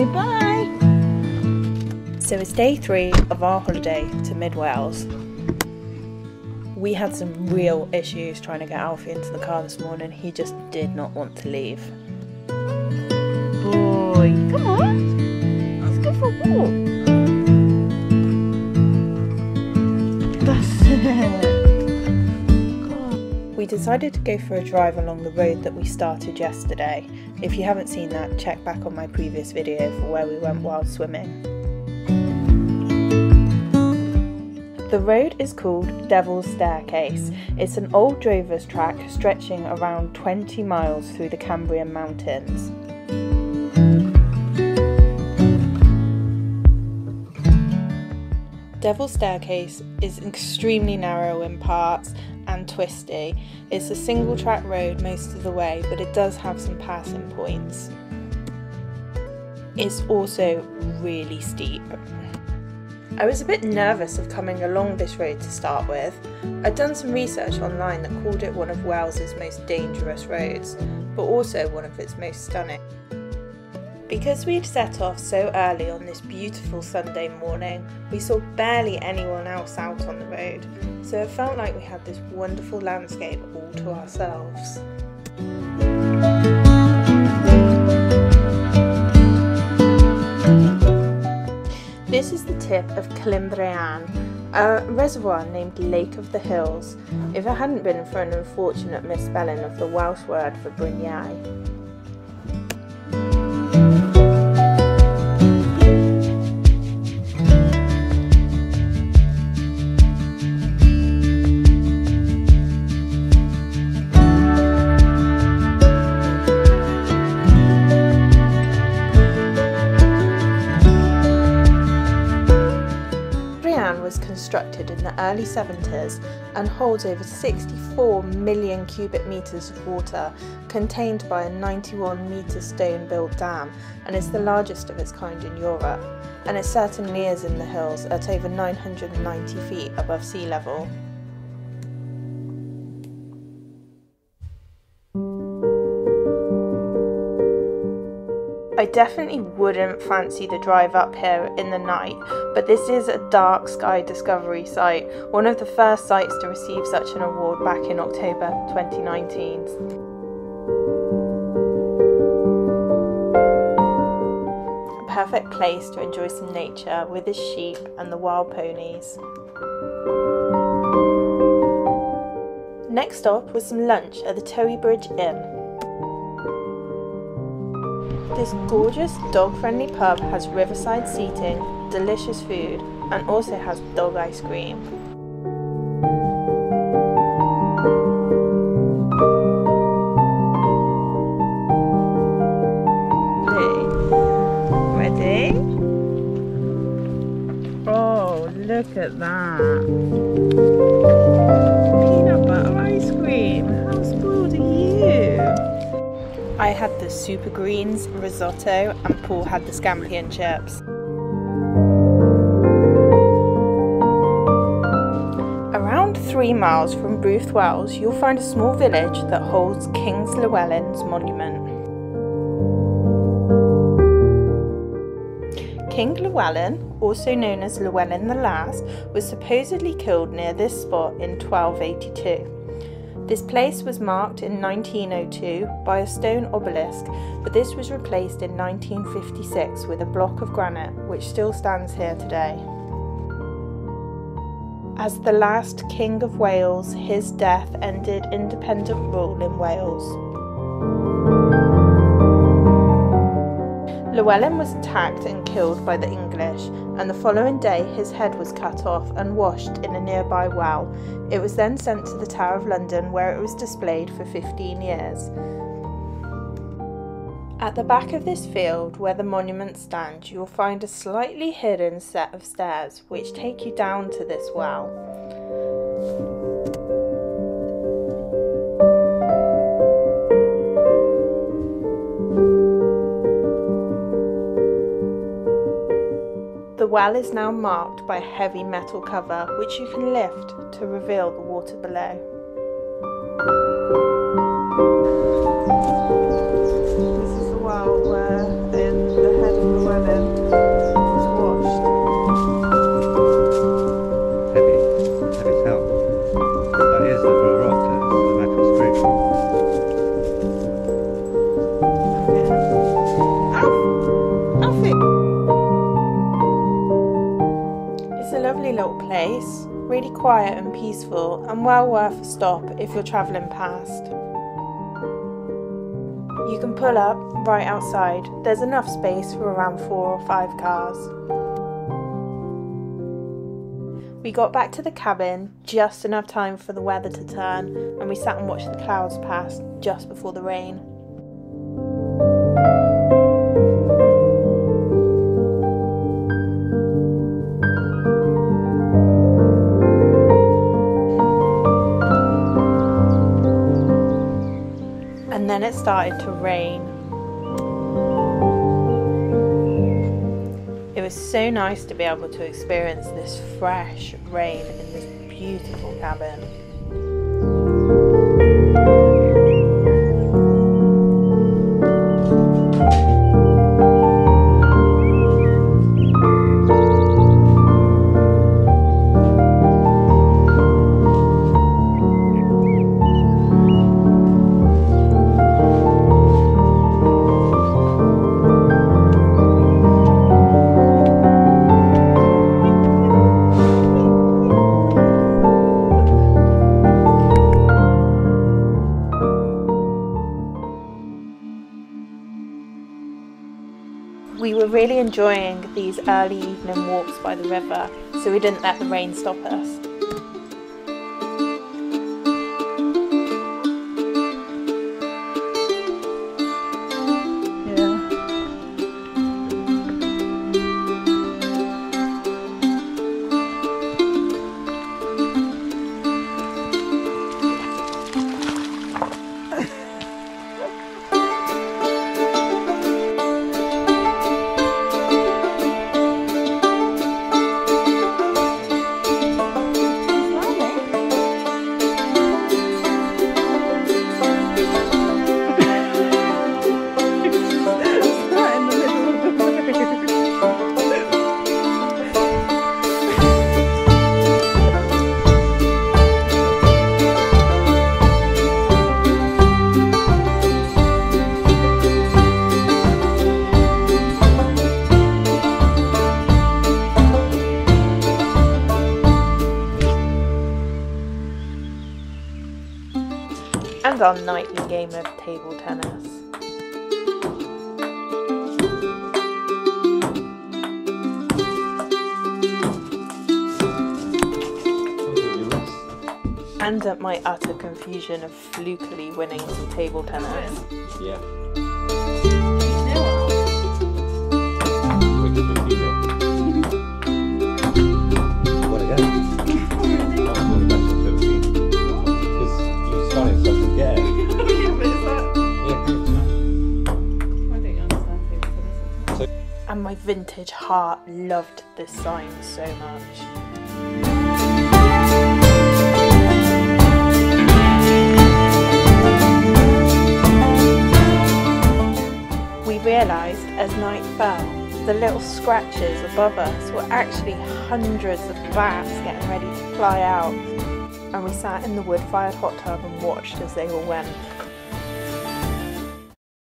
Say bye. So it's day 3 of our holiday to Mid Wales. We had some real issues trying to get Alfie into the car this morning. He just did not want to leave. Boy, come on. Let's go for a walk. That's it. We decided to go for a drive along the road that we started yesterday. If you haven't seen that, check back on my previous video for where we went while swimming. The road is called Devil's Staircase. It's an old drover's track stretching around 20 miles through the Cambrian Mountains. Devil's Staircase is extremely narrow in parts and twisty. It's a single track road most of the way, but it does have some passing points. It's also really steep. I was a bit nervous of coming along this road to start with. I'd done some research online that called it one of Wales's most dangerous roads, but also one of its most stunning. Because we'd set off so early on this beautiful Sunday morning, we saw barely anyone else out on the road, so it felt like we had this wonderful landscape all to ourselves. This is the tip of Llywelyn, a reservoir named Lake of the Hills, if it hadn't been for an unfortunate misspelling of the Welsh word for bryniau. Was constructed in the early 70s and holds over 64 million cubic metres of water contained by a 91 metre stone built dam, and it's the largest of its kind in Europe, and it certainly is in the hills at over 990 feet above sea level. I definitely wouldn't fancy the drive up here in the night, but this is a dark sky discovery site, one of the first sites to receive such an award back in October 2019. A perfect place to enjoy some nature with the sheep and the wild ponies. Next stop was some lunch at the Toweybridge Inn. This gorgeous dog-friendly pub has riverside seating, delicious food, and also has dog ice cream. Ready? Oh, look at that! Peanut butter ice cream! How spoiled are you? I had the super greens, risotto, and Paul had the scampi and chips. Around 3 miles from Booth Wells, you'll find a small village that holds King Llywelyn's monument. King Llywelyn, also known as Llywelyn the Last, was supposedly killed near this spot in 1282. This place was marked in 1902 by a stone obelisk, but this was replaced in 1956 with a block of granite, which still stands here today. As the last King of Wales, his death ended independent rule in Wales. Llywelyn was attacked and killed by the English, and the following day his head was cut off and washed in a nearby well. It was then sent to the Tower of London, where it was displayed for 15 years. At the back of this field, where the monument stands, you'll find a slightly hidden set of stairs which take you down to this well. The well is now marked by a heavy metal cover, which you can lift to reveal the water below. This is the well where the head of Llywelyn Really quiet and peaceful, and well worth a stop if you're travelling past. You can pull up right outside. There's enough space for around 4 or 5 cars. We got back to the cabin just enough time for the weather to turn, and we sat and watched the clouds pass just before the rain. And then it started to rain. It was so nice to be able to experience this fresh rain in this beautiful cabin. We were really enjoying these early evening walks by the river, so we didn't let the rain stop us. And our nightly game of table tennis. And at my utter confusion of flukily winning some table tennis. Yeah. What again? And my vintage heart loved this sign so much. We realised as night fell, the little scratches above us were actually hundreds of bats getting ready to fly out. And we sat in the wood-fired hot tub and watched as they all went.